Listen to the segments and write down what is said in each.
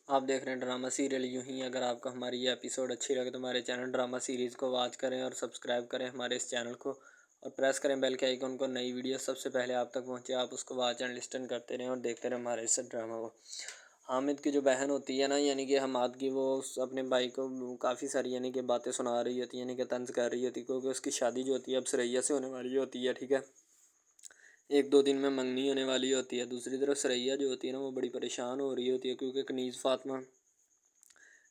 آپ دیکھ رہے ہیں ڈرامہ سیریل یوں ہی۔ اگر آپ کو ہماری یہ ایپیسوڈ اچھی لگے تو ہمارے چینل ڈرامہ سیریز کو واچ کریں اور سبسکرائب کریں ہمارے اس چینل کو، اور پریس کریں بیل کے آئیکن کو، نئی ویڈیو سب سے پہلے آپ تک پہنچے۔ آپ اس کو واچ اینڈ لسٹن کرتے رہیں اور دیکھتے رہیں ہمارے اس ڈرامہ کو۔ حامد کی جو بہن ہوتی ہے نا، یعنی کہ حماد کی، وہ اپنے بھائی کو کافی ساری یعنی کہ باتیں سنا رہی ہوتی ہے، یعنی کہ طنز کر رہی ہوتی ہے، کیونکہ اس کی شادی جو ہوتی ہے اب ثریا سے ہونے والی ہوتی ہے، ٹھیک ہے، 1-2 دن میں منگنی ہونے والی ہوتی ہے۔ دوسری طرف ثریا جو ہوتی ہے نا، وہ بڑی پریشان ہو رہی ہوتی ہے، کیونکہ کنیز فاطمہ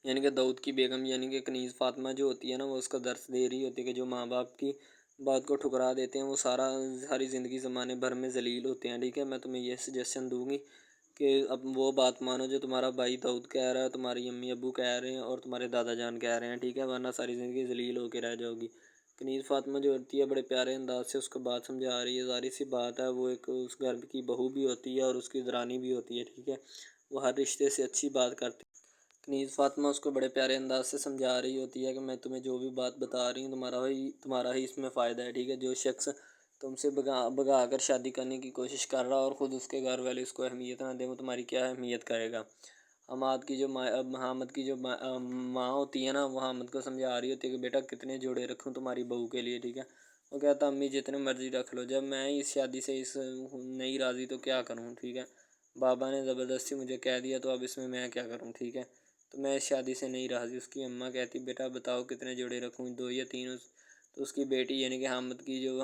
یعنی کہ داؤد کی بیگم یعنی کہ کنیز فاطمہ جو ہوتی ہے نا، وہ اس کو درس دے رہی ہوتی ہے کہ جو ماں باپ کی بات کو ٹھکرا دیتے ہیں وہ ساری زندگی زمانے بھر میں ذلیل ہوتے ہیں، ٹھیک ہے۔ میں تمہیں یہ سجیشن دوں گی کہ اب وہ بات مانو جو تمہارا بھائی داؤد کہہ رہا ہے، تمہاری امی ابو کہہ رہے ہیں اور تمہارے دادا جان کہہ رہے ہیں، ٹھیک ہے، ورنہ ساری زندگی ذلیل ہو کے رہ جاؤ گی۔ کنیز فاطمہ جو ہوتی ہے بڑے پیارے انداز سے اس کو بات سمجھا رہی ہے۔ ظاہر سی بات ہے، وہ ایک اس گھر کی بہو بھی ہوتی ہے اور اس کی درانی بھی ہوتی ہے، ٹھیک ہے، وہ ہر رشتے سے اچھی بات کرتی ہے۔ کنیز فاطمہ اس کو بڑے پیارے انداز سے سمجھا رہی ہوتی ہے کہ میں تمہیں جو بھی بات بتا رہی ہوں تمہارا ہی اس میں فائدہ ہے، ٹھیک ہے۔ جو شخص تم سے بگا کر شادی کرنے کی کوشش کر رہا اور خود اس کے گھر والے اس کو اہمیت نہ دیں، وہ تمہاری کیا اہمیت کرے گا۔ حامد کی جو ماں ہوتی ہے نا، وہ حامد کو سمجھا رہی ہوتی ہے کہ بیٹا کتنے جوڑے رکھوں تمہاری بہو کے لیے، ٹھیک ہے۔ وہ کہتا امی جتنے مرضی رکھ لو، جب میں اس شادی سے نہیں راضی تو کیا کروں، ٹھیک ہے۔ بابا نے زبردستی مجھے کہہ دیا تو اب اس میں کیا کروں، ٹھیک ہے، تو میں اس شادی سے نہیں راضی۔ اس کی اماں کہتی بیٹا بتاؤ کتنے جوڑے رکھوں، 2 یا 3؟ تو اس کی بیٹی یعنی کہ حامد کی جو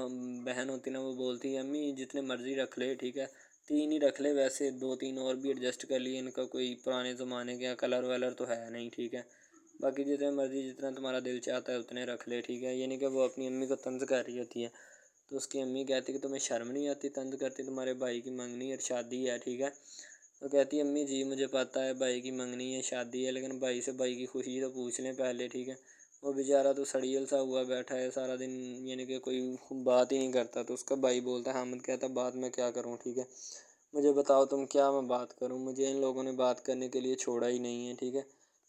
بہن ہوتی ہے نا، وہ بولتی ہے امی جتنے مرضی رکھ لے، ٹھیک ہے، 3 ہی رکھ لے، ویسے 2-3 اور بھی ایڈجسٹ کر لیے، ان کا کوئی پرانے زمانے کا کلر ولر تو ہے نہیں، ٹھیک ہے، باقی جتنے مرضی جتنا تمہارا دل چاہتا ہے اتنے رکھ لے، ٹھیک ہے۔ یعنی کہ وہ اپنی امی کو طنز کر رہی ہوتی ہے، تو اس کی امی کہتی کہ تمہیں شرم نہیں آتی طنز کرتی، تمہارے بھائی کی منگنی اور شادی ہے، ٹھیک ہے۔ وہ کہتی ہے امی جی مجھے پتہ ہے بھائی کی منگنی ہے شادی ہے، لیکن بھائی سے بھائی کی خوشی تو پوچھ لیں پہلے، ٹھیک ہے۔ وہ بیچارہ تو سڑیل سا ہوا بیٹھا ہے سارا دن، یعنی کہ کوئی بات ہی نہیں کرتا۔ تو اس کا بھائی بولتا ہے، حامد کہتا ہے بات میں کیا کروں، ٹھیک ہے، مجھے بتاؤ تم کیا میں بات کروں، مجھے ان لوگوں نے بات کرنے کے لیے چھوڑا ہی نہیں ہے، ٹھیک ہے۔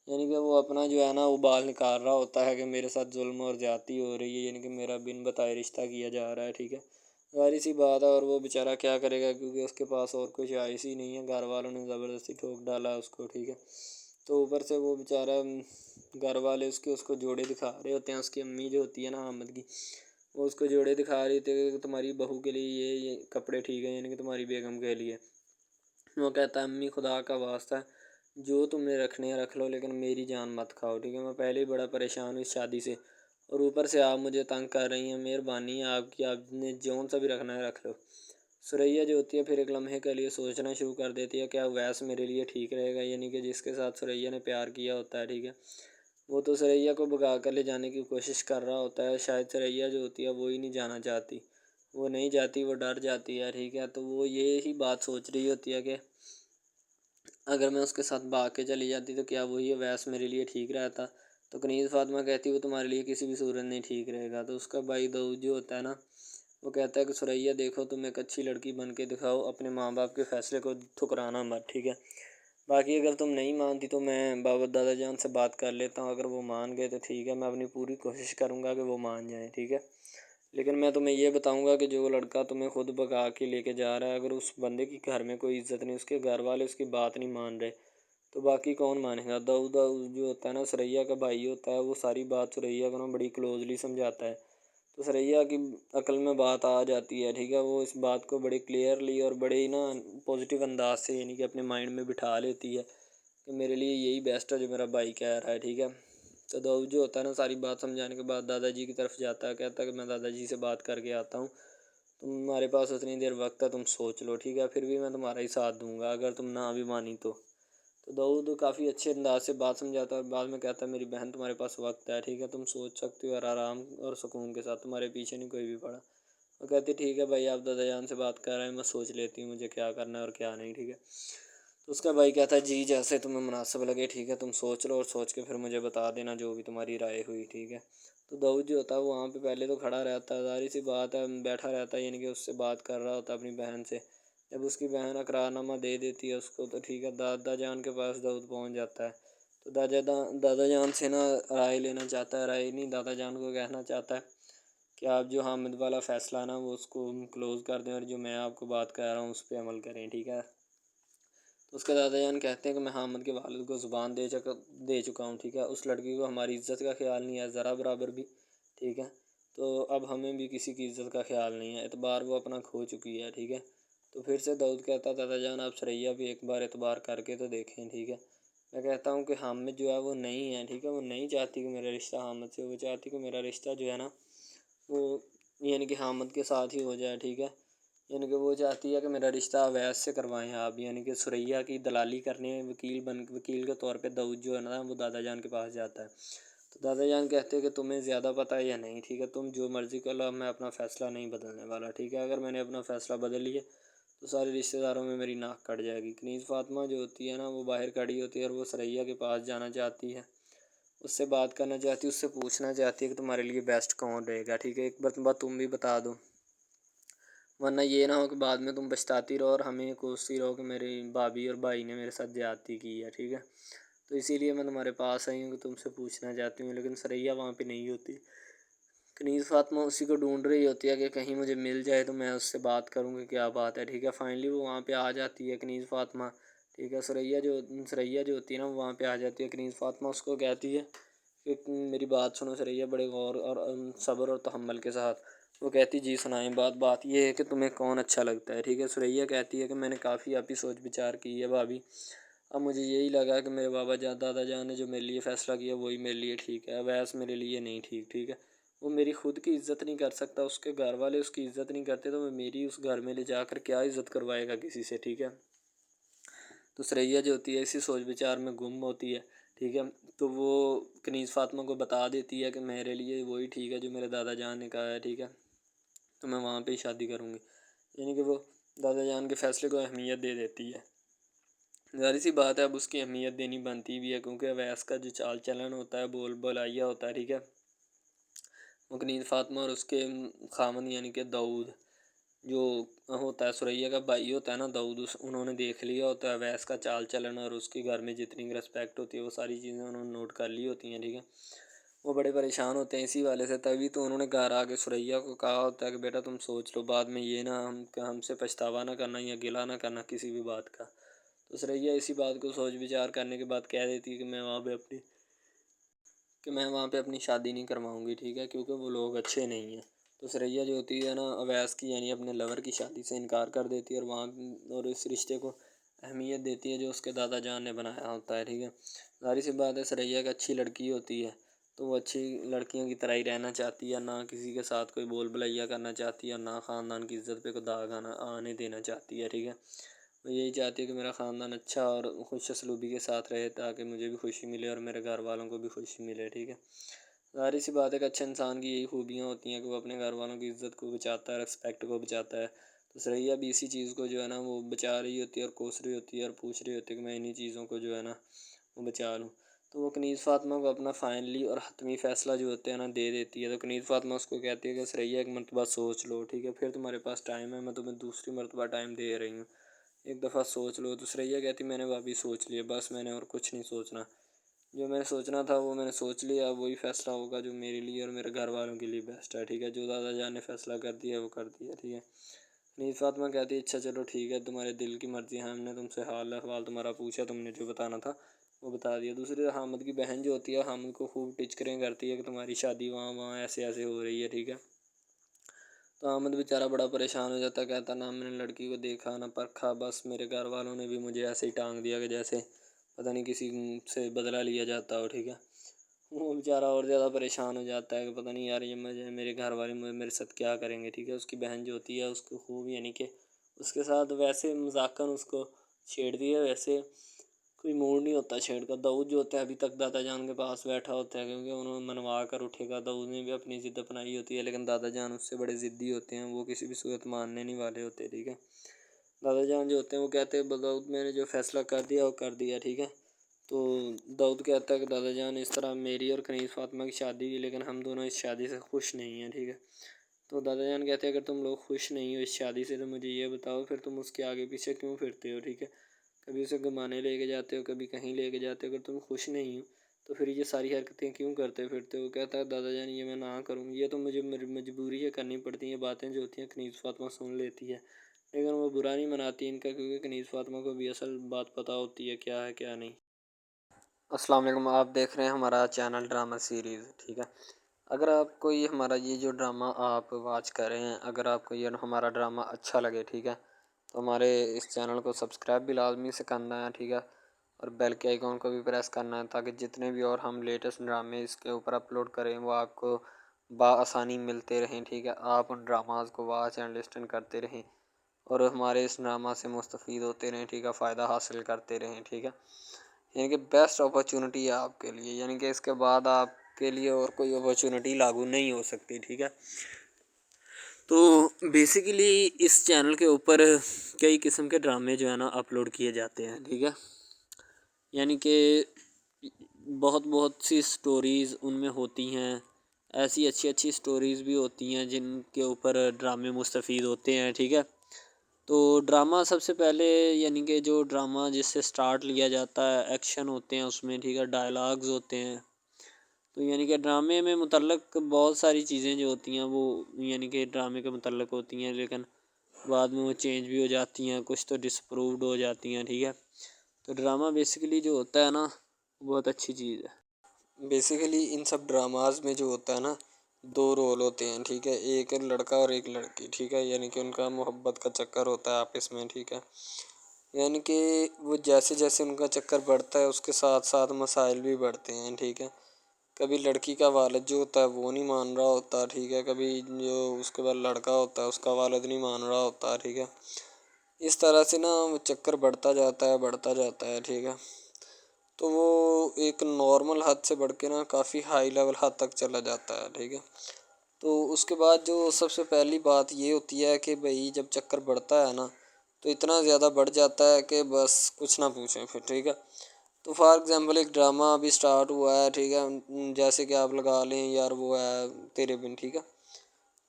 یعنی کہ وہ اپنا جو ہے نا ابال نکال رہا ہوتا ہے کہ میرے ساتھ ظلم اور زیادتی ہو رہی ہے، یعنی کہ میرا بن بتائے رشتہ کیا جا رہا ہے، ٹھیک ہے۔ ظاہر سی بات ہے، اور وہ بیچارہ کیا کرے گا، کیونکہ اس کے پاس اور کوئی چوائس ہی نہیں ہے، گھر والوں نے زبردستی ٹھوک ڈالا اس کو، ٹھیک ہے۔ تو اوپر سے وہ بیچارہ گھر والے اس کو جوڑے دکھا رہے ہوتے ہیں، اس کی امی جو ہوتی ہے نا حامد کی، وہ اس کو جوڑے دکھا رہی ہوتی ہے کہ تمہاری بہو کے لیے یہ کپڑے ٹھیک ہیں، یعنی کہ تمہاری بیگم کے لیے۔ وہ کہتا ہے امی خدا کا واسطہ ہے جو تم نے رکھنے ہیں رکھ لو، لیکن میری جان مت کھاؤ، ٹھیک ہے، میں پہلے ہی بڑا پریشان ہوں اس شادی سے، اور اوپر سے آپ مجھے تنگ کر رہی ہیں، مہربانی ہے آپ کی، آپ نے جون سا بھی رکھنا ہے رکھ لو۔ ثریا جو ہوتی ہے پھر ایک لمحے کے لیے سوچنا شروع کر دیتی ہے کیا ویس میرے لیے ٹھیک رہے گا، یعنی کہ جس کے ساتھ ثریا نے پیار کیا ہوتا ہے، ٹھیک ہے، وہ تو ثریا کو بھگا کر لے جانے کی کوشش کر رہا ہوتا ہے، شاید ثریا جو ہوتی ہے وہ ہی نہیں جانا چاہتی، وہ نہیں جاتی، وہ ڈر جاتی ہے، ٹھیک ہے۔ تو وہ یہی بات سوچ رہی ہوتی ہے کہ اگر میں اس کے ساتھ بھاگ کے چلی جاتی تو کیا وہی اویس میرے لیے ٹھیک رہتا۔ تو کنیز فاطمہ کہتی وہ تمہارے لیے کسی بھی صورت نہیں ٹھیک رہے گا۔ تو اس کا بھائی داؤد جو ہوتا ہے نا، وہ کہتا ہے کہ ثریا دیکھو تم ایک اچھی لڑکی بن کے دکھاؤ، اپنے ماں باپ کے فیصلے کو ٹھکرانا مت، ٹھیک ہے، باقی اگر تم نہیں مانتی تو میں بابا دادا جان سے بات کر لیتا ہوں، اگر وہ مان گئے تو ٹھیک ہے، میں اپنی پوری کوشش کروں گا کہ وہ مان جائیں، ٹھیک ہے، لیکن میں تمہیں یہ بتاؤں گا کہ جو لڑکا تمہیں خود بھگا کے لے کے جا رہا ہے، اگر اس بندے کی گھر میں کوئی عزت نہیں، اس کے گھر والے اس کی بات نہیں مان رہے، تو باقی کون مانے گا۔ داؤد جو ہوتا ہے نا ثریا کا بھائی ہوتا ہے، وہ ساری بات ثریا کو نا بڑی کلوزلی سمجھاتا ہے، تو ثریا کی عقل میں بات آ جاتی ہے، ٹھیک ہے، وہ اس بات کو بڑے کلیئرلی اور بڑے ہی نا پازیٹیو انداز سے یعنی کہ اپنے مائنڈ میں بٹھا لیتی ہے کہ میرے لیے یہی بیسٹ ہے جو میرا بھائی کہہ رہا ہے، ٹھیک ہے۔ تو داؤد جو ہوتا ہے نا ساری بات سمجھانے کے بعد دادا جی کی طرف جاتا ہے، کہتا ہے کہ میں دادا جی سے بات کر کے آتا ہوں، تمہارے پاس اتنی دیر وقت ہے، تم سوچ لو، ٹھیک ہے، پھر بھی میں تمہارا ہی ساتھ دوں گا اگر تم نہ بھی مانی تو۔ داؤد کافی اچھے انداز سے بات سمجھاتا ہے اور بعد میں کہتا ہے میری بہن تمہارے پاس وقت ہے، ٹھیک ہے، تم سوچ سکتے ہو اور آرام اور سکون کے ساتھ، تمہارے پیچھے نہیں کوئی بھی پڑا۔ وہ کہتی ٹھیک ہے بھائی، آپ دادا جان سے بات کر رہے ہیں، میں سوچ لیتی ہوں مجھے کیا کرنا ہے اور کیا نہیں، ٹھیک ہے۔ تو اس کا بھائی کہتا ہے جی جیسے تمہیں مناسب لگے، ٹھیک ہے، تم سوچ لو اور سوچ کے پھر مجھے بتا دینا جو بھی تمہاری رائے ہوئی، ٹھیک ہے۔ تو داؤد جو ہوتا ہے وہ وہاں پہ پہلے تو کھڑا رہتا ہے، ظاہر سی بات ہے بیٹھا رہتا ہے، یعنی کہ اس سے بات کر رہا ہوتا ہے اپنی بہن سے۔ جب اس کی بہن اقرارنامہ دے دیتی ہے اس کو تو ٹھیک ہے، دادا جان کے پاس داؤد پہنچ جاتا ہے، تو دادا جان سے نا رائے لینا چاہتا ہے، رائے نہیں، دادا جان کو کہنا چاہتا ہے کہ آپ جو حامد والا فیصلہ نا وہ اس کو کلوز کر دیں اور جو میں آپ کو بات کر رہا ہوں اس پہ عمل کریں، ٹھیک ہے۔ تو اس کے دادا جان کہتے ہیں کہ میں حامد کے والد کو زبان دے چکا ہوں، ٹھیک ہے، اس لڑکی کو ہماری عزت کا خیال نہیں ہے ذرا برابر بھی، ٹھیک ہے، تو اب ہمیں بھی کسی کی عزت کا خیال نہیں ہے، اعتبار وہ اپنا کھو چکی ہے، ٹھیک ہے۔ تو پھر سے داؤد کہتا دادا جان آپ ثریا بھی ایک بار اعتبار کر کے تو دیکھیں، ٹھیک ہے۔ میں کہتا ہوں کہ حامد جو ہے وہ نہیں ہے، ٹھیک ہے، وہ نہیں چاہتی کہ میرا رشتہ حامد سے، وہ چاہتی کہ میرا رشتہ جو ہے نا وہ یعنی کہ حامد کے ساتھ ہی ہو جائے، ٹھیک ہے، یعنی کہ وہ چاہتی ہے کہ میرا رشتہ اویس سے کروائیں آپ، یعنی کہ ثریا کی دلالی کرنے وکیل کے طور پہ داؤد جو ہے نا وہ دادا جان کے پاس جاتا ہے۔ تو دادا جان کہتے ہیں کہ تمہیں زیادہ پتہ ہے یا نہیں، ٹھیک ہے، تم جو مرضی کر لو، میں اپنا فیصلہ نہیں بدلنے والا، ٹھیک ہے، اگر میں نے اپنا فیصلہ بدل لیا تو سارے رشتہ داروں میں میری ناک کٹ جائے گی۔ کنیز فاطمہ جو ہوتی ہے نا وہ باہر کھڑی ہوتی ہے اور وہ ثریا کے پاس جانا چاہتی ہے، اس سے بات کرنا چاہتی ہے، اس سے پوچھنا چاہتی ہے کہ تمہارے لیے بیسٹ کون رہے گا، ٹھیک ہے، ایک بات تم بھی بتا دو، ورنہ یہ نہ ہو کہ بعد میں تم پچھتاتی رہو اور ہمیں کوستی رہو کہ میری بھابھی اور بھائی نے میرے ساتھ زیادتی کی ہے، ٹھیک ہے۔ تو اسی لیے میں تمہارے پاس آئی ہوں کہ تم سے پوچھنا چاہتی ہوں، لیکن ثریا وہاں پہ نہیں ہوتی۔ کنیز فاطمہ اسی کو ڈھونڈ رہی ہوتی ہے کہ کہیں مجھے مل جائے تو میں اس سے بات کروں کہ کیا بات ہے، ٹھیک ہے۔ فائنلی وہ وہاں پہ آ جاتی ہے کنیز فاطمہ، ٹھیک ہے، ثریا جو ہوتی ہے نا وہ وہاں پہ آ جاتی ہے۔ کنیز فاطمہ اس کو کہتی ہے کہ میری بات سنو ثریا بڑے غور اور صبر اور تحمل کے ساتھ۔ وہ کہتی جی سنائیں بات یہ ہے کہ تمہیں کون اچھا لگتا ہے، ٹھیک ہے۔ ثریا کہتی ہے کہ میں نے کافی آپ ہی سوچ بچار کی ہے بھابھی، اب مجھے یہی لگا کہ میرے بابا جان دادا جان نے جو میرے لیے فیصلہ کیا وہی میرے لیے ٹھیک ہے، اویس میرے لیے نہیں ٹھیک، ٹھیک ہے، وہ میری خود کی عزت نہیں کر سکتا، اس کے گھر والے اس کی عزت نہیں کرتے، تو وہ میری اس گھر میں لے جا کر کیا عزت کروائے گا کسی سے، ٹھیک ہے۔ تو ثریا جو ہوتی ہے اسی سوچ بچار میں گم ہوتی ہے، ٹھیک ہے، تو وہ کنیز فاطمہ کو بتا دیتی ہے کہ میرے لیے وہی ٹھیک ہے جو میرے دادا جان نے کہا ہے، ٹھیک ہے، تو میں وہاں پہ ہی شادی کروں گی، یعنی کہ وہ دادا جان کے فیصلے کو اہمیت دے دیتی ہے۔ ظاہر سی بات ہے اب اس کی اہمیت دینی بنتی بھی ہے، کیونکہ اویس کا جو چال چلن ہوتا ہے بول بلائیا ہوتا ہے، ٹھیک ہے، وہ کنیز فاطمہ اور اس کے خامن یعنی کہ داؤد جو ہوتا ہے ثریا کا بھائی ہوتا ہے نا داؤد، انہوں نے دیکھ لیا ہوتا ہے اویس کا چال چلن اور اس کے گھر میں جتنی رسپیکٹ ہوتی ہے وہ ساری چیزیں انہوں نے نوٹ کر لی ہوتی ہیں، ٹھیک ہے۔ وہ بڑے پریشان ہوتے ہیں اسی والے سے، تبھی تو انہوں نے گھر آ کے ثریا کو کہا ہوتا ہے کہ بیٹا تم سوچ لو، بعد میں یہ نہ ہم سے پچھتاوا نہ کرنا یا گلا نہ کرنا کسی بھی بات کا۔ تو ثریا اسی بات کو سوچ بچار کرنے کے بعد کہہ دیتی ہے کہ میں وہاں پہ اپنی شادی نہیں کرواؤں گی، ٹھیک ہے، کیونکہ وہ لوگ اچھے نہیں ہیں۔ تو ثریا جو ہوتی ہے نا اویس کی یعنی اپنے لور کی شادی سے انکار کر دیتی ہے اور اس رشتے کو اہمیت دیتی ہے جو اس کے دادا جان نے بنایا ہوتا ہے، ٹھیک ہے۔ ظاہر سی بات ہے ثریا ایک اچھی لڑکی ہوتی ہے تو وہ اچھی لڑکیوں کی طرح ہی رہنا چاہتی ہے، نہ کسی کے ساتھ کوئی بول بلائیا کرنا چاہتی ہے، نہ خاندان کی عزت پہ کوئی داغ آنے دینا چاہتی ہے، ٹھیک ہے۔ وہ یہی چاہتی ہے کہ میرا خاندان اچھا اور خوش اسلوبی کے ساتھ رہے تاکہ مجھے بھی خوشی ملے اور میرے گھر والوں کو بھی خوشی ملے، ٹھیک ہے۔ ظاہر سی بات ہے کہ اچھے انسان کی یہی خوبیاں ہوتی ہیں کہ وہ اپنے گھر والوں کی عزت کو بچاتا ہے، رسپیکٹ کو بچاتا ہے۔ تو ثریا بھی اسی چیز کو جو ہے نا وہ بچا رہی ہوتی ہے اور کوس رہی ہوتی ہے اور پوچھ رہی ہوتی ہے کہ میں انہی چیزوں کو جو ہے نا وہ بچا لوں۔ تو وہ کنیز فاطمہ کو اپنا فائنلی اور حتمی فیصلہ جو ہوتے ہیں نا دے دیتی ہے۔ تو کنیز فاطمہ اس کو کہتی ہے کہ ثریا ایک مرتبہ سوچ لو، ٹھیک ہے، پھر تمہارے پاس ٹائم ہے، میں تمہیں دوسری مرتبہ ٹائم دے رہی ہوں، ایک دفعہ سوچ لو۔ تو ثریا کہتی میں نے بھابھی سوچ لیا، بس میں نے اور کچھ نہیں سوچنا، جو میں نے سوچنا تھا وہ میں نے سوچ لیا، اب وہی فیصلہ ہوگا جو میرے لیے اور میرے گھر والوں کے لیے بیسٹ ہے، ٹھیک ہے، جو دادا جان نے فیصلہ کر دیا وہ کر دیا، ٹھیک ہے۔ کنیز فاطمہ کہتی ہے اچھا چلو ٹھیک ہے تمہارے دل کی مرضی ہے، ہم نے تم سے حال احوال تمہارا پوچھا، تم نے جو بتانا تھا وہ بتا دیا۔ دوسری طرف حامد کی بہن جو ہوتی ہے حامد کو خوب ٹچکریں کرتی ہے کہ تمہاری شادی وہاں ایسے ایسے ہو رہی ہے، ٹھیک ہے۔ تو حامد بیچارہ بڑا پریشان ہو جاتا ہے، کہتا نہ میں نے لڑکی کو دیکھا نہ پرکھا، بس میرے گھر والوں نے بھی مجھے ایسے ہی ٹانگ دیا کہ جیسے پتہ نہیں کسی سے بدلہ لیا جاتا ہو، ٹھیک ہے۔ وہ بیچارہ اور زیادہ پریشان ہو جاتا ہے کہ پتہ نہیں یار یہ میرے گھر والے میرے ساتھ کیا کریں گے، ٹھیک ہے۔ اس کی بہن جو ہوتی ہے اس کو خوب یعنی کہ اس کے ساتھ ویسے مذاقاً اس کو چھیڑ دیا، ویسے کوئی موڈ نہیں ہوتا چھیڑ کا۔ داؤد جو ہوتا ہے ابھی تک دادا جان کے پاس بیٹھا ہوتا ہے کیونکہ انہوں نے منوا کر اٹھے گا، داؤد نے بھی اپنی ضد اپنائی ہوتی ہے، لیکن دادا جان اس سے بڑے ضدی ہوتے ہیں، وہ کسی بھی صورت ماننے نہیں والے ہوتے، ٹھیک ہے۔ دادا جان جو ہوتے ہیں وہ کہتے ہیں داؤد میں نے جو فیصلہ کر دیا وہ کر دیا، ٹھیک ہے۔ تو داؤد کہتا ہے کہ دادا جان اس طرح میری اور کنیز فاطمہ کی شادی ہوئی لیکن ہم دونوں اس شادی سے خوش نہیں ہیں، ٹھیک ہے۔ تو دادا جان کہتے ہیں اگر تم لوگ خوش نہیں ہو اس شادی سے تو مجھے یہ بتاؤ پھر تم اس کے آگے پیچھے کیوں پھرتے ہو، ٹھیک ہے، کبھی اسے گھمانے لے کے جاتے ہو کبھی کہیں لے کے جاتے ہو، اگر تم خوش نہیں ہو تو پھر یہ ساری حرکتیں کیوں کرتے پھرتے ہو۔ کہتا ہے دادا جان یہ میں نہ کروں، یہ تو مجھے مجبوری ہے کرنی پڑتی ہیں، یہ باتیں جو ہوتی ہیں کنیز فاطمہ سن لیتی ہے، لیکن وہ برا نہیں مناتی ان کا، کیونکہ کنیز فاطمہ کو بھی اصل بات پتہ ہوتی ہے کیا ہے کیا نہیں۔ السلام علیکم، آپ دیکھ رہے ہیں ہمارا چینل ڈرامہ سیریز، ٹھیک ہے۔ اگر آپ کو یہ ہمارا یہ جو ڈرامہ آپ واچ کر رہے ہیں، اگر آپ کو یہ ہمارا ڈرامہ اچھا لگے، ٹھیک ہے، تو ہمارے اس چینل کو سبسکرائب بھی لازمی سے کرنا ہے، ٹھیک ہے، اور بیل کے آئیکن کو بھی پریس کرنا ہے، تاکہ جتنے بھی اور ہم لیٹسٹ ڈرامے اس کے اوپر اپلوڈ کریں وہ آپ کو بآسانی ملتے رہیں، ٹھیک ہے۔ آپ ان ڈراماز کو واچ اینڈ لسٹن کرتے رہیں اور ہمارے اس ڈرامہ سے مستفید ہوتے رہیں، ٹھیک ہے، فائدہ حاصل کرتے رہیں، ٹھیک ہے۔ یعنی کہ بیسٹ اپرچونٹی ہے آپ کے لیے، یعنی کہ اس کے بعد آپ کے لیے اور کوئی اپرچونٹی لاگو نہیں ہو سکتی، ٹھیک ہے۔ تو بیسیکلی اس چینل کے اوپر کئی قسم کے ڈرامے جو ہے نا اپلوڈ کیے جاتے ہیں، ٹھیک ہے، یعنی کہ بہت سی سٹوریز ان میں ہوتی ہیں، ایسی اچھی سٹوریز بھی ہوتی ہیں جن کے اوپر ڈرامے مستفید ہوتے ہیں، ٹھیک ہے۔ تو ڈرامہ سب سے پہلے یعنی کہ جو ڈرامہ جس سے سٹارٹ لیا جاتا ہے، ایکشن ہوتے ہیں اس میں، ٹھیک ہے، ڈائلاگز ہوتے ہیں، تو یعنی کہ ڈرامے میں متعلق بہت ساری چیزیں جو ہوتی ہیں وہ یعنی کہ ڈرامے کے متعلق ہوتی ہیں، لیکن بعد میں وہ چینج بھی ہو جاتی ہیں، کچھ تو ڈس اپرووڈ ہو جاتی ہیں، ٹھیک ہے۔ تو ڈرامہ بیسیکلی جو ہوتا ہے نا بہت اچھی چیز ہے۔ بیسیکلی ان سب ڈراماز میں جو ہوتا ہے نا دو رول ہوتے ہیں، ٹھیک ہے، ایک لڑکا اور ایک لڑکی، ٹھیک ہے، یعنی کہ ان کا محبت کا چکر ہوتا ہے آپس میں، ٹھیک ہے، یعنی کہ وہ جیسے جیسے ان کا چکر بڑھتا ہے اس کے ساتھ ساتھ مسائل بھی بڑھتے ہیں، ٹھیک ہے۔ کبھی لڑکی کا والد جو ہوتا ہے وہ نہیں مان رہا ہوتا، ٹھیک ہے، کبھی جو اس کے بعد لڑکا ہوتا ہے اس کا والد نہیں مان رہا ہوتا، ٹھیک ہے۔ اس طرح سے نا وہ چکر بڑھتا جاتا ہے، ٹھیک ہے۔ تو وہ ایک نارمل حد سے بڑھ کے نا کافی ہائی لیول حد تک چلا جاتا ہے، ٹھیک ہے۔ تو اس کے بعد جو سب سے پہلی بات یہ ہوتی ہے کہ بھئی جب چکر بڑھتا ہے نا تو اتنا زیادہ بڑھ جاتا ہے کہ بس کچھ نہ پوچھیں پھر، ٹھیک ہے۔ تو فار ایگزامپل ایک ڈرامہ ابھی سٹارٹ ہوا ہے، ٹھیک ہے، جیسے کہ آپ لگا لیں یار وہ ہے تیرے بن، ٹھیک ہے۔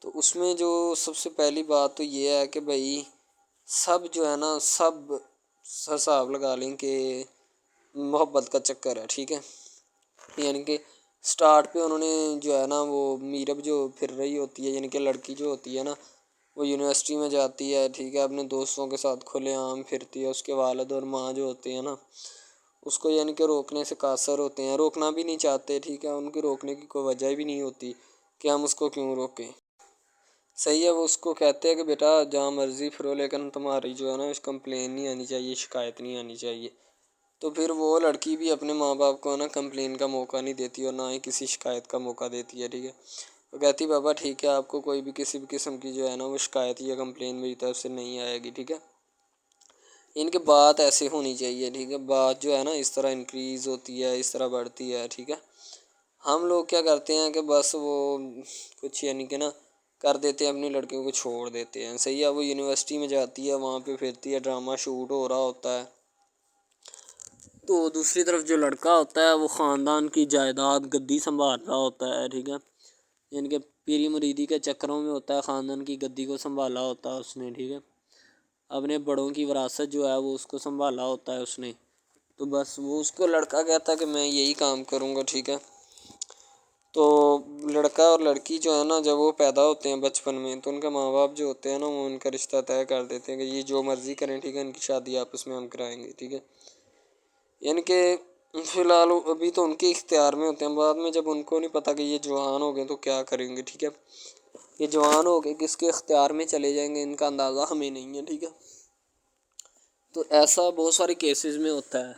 تو اس میں جو سب سے پہلی بات تو یہ ہے کہ بھئی سب جو ہے نا سب حساب لگا لیں کہ محبت کا چکر ہے، ٹھیک ہے، یعنی کہ سٹارٹ پہ انہوں نے جو ہے نا وہ میرب جو پھر رہی ہوتی ہے، یعنی کہ لڑکی جو ہوتی ہے نا وہ یونیورسٹی میں جاتی ہے، ٹھیک ہے، اپنے دوستوں کے ساتھ کھلے عام پھرتی ہے، اس کے والد اور ماں جو ہوتے ہیں نا اس کو یعنی کہ روکنے سے قاصر ہوتے ہیں، روکنا بھی نہیں چاہتے، ٹھیک ہے، ان کے روکنے کی کوئی وجہ بھی نہیں ہوتی کہ ہم اس کو کیوں روکیں، صحیح ہے۔ وہ اس کو کہتے ہیں کہ بیٹا جہاں مرضی پھرو لیکن تمہاری جو ہے نا اس کمپلین نہیں آنی چاہیے، شکایت نہیں آنی چاہیے۔ تو پھر وہ لڑکی بھی اپنے ماں باپ کو نا کمپلین کا موقع نہیں دیتی اور نہ ہی کسی شکایت کا موقع دیتی ہے، ٹھیک ہے۔ وہ کہتی بابا ٹھیک ہے آپ کو کوئی بھی کسی بھی قسم کی جو ہے نا وہ شکایت یا کمپلین میری طرف سے نہیں آئے گی، ٹھیک ہے۔ ان کے بات ایسے ہونی چاہیے، ٹھیک ہے، بات جو ہے نا اس طرح انکریز ہوتی ہے، اس طرح بڑھتی ہے، ٹھیک ہے۔ ہم لوگ کیا کرتے ہیں کہ بس وہ کچھ یعنی کہ نا کر دیتے ہیں، اپنی لڑکیوں کو چھوڑ دیتے ہیں، صحیح ہے۔ وہ یونیورسٹی میں جاتی ہے، وہاں پہ پھرتی ہے، ڈرامہ شوٹ ہو رہا ہوتا ہے، تو دوسری طرف جو لڑکا ہوتا ہے وہ خاندان کی جائیداد گدی سنبھال رہا ہوتا ہے، ٹھیک ہے، یعنی کہ پیری مریدی کے چکروں میں ہوتا ہے، خاندان کی گدی کو سنبھالا ہوتا ہے اس نے، ٹھیک ہے، اپنے بڑوں کی وراثت جو ہے وہ اس کو سنبھالا ہوتا ہے اس نے، تو بس وہ اس کو لڑکا کہتا ہے کہ میں یہی کام کروں گا، ٹھیک ہے۔ تو لڑکا اور لڑکی جو ہے نا جب وہ پیدا ہوتے ہیں بچپن میں تو ان کے ماں باپ جو ہوتے ہیں نا وہ ان کا رشتہ طے کر دیتے ہیں کہ یہ جو مرضی کریں، ٹھیک ہے، ان کی شادی آپس میں ہم کرائیں گے، ٹھیک ہے، یعنی کہ فی الحال ابھی تو ان کے اختیار میں ہوتے ہیں، بعد میں جب ان کو نہیں پتہ کہ یہ جوان ہو گئے تو کیا کریں گے، ٹھیک ہے، یہ جوان ہو گئے کس کے اختیار میں چلے جائیں گے ان کا اندازہ ہمیں نہیں ہے، ٹھیک ہے۔ تو ایسا بہت سارے کیسز میں ہوتا ہے،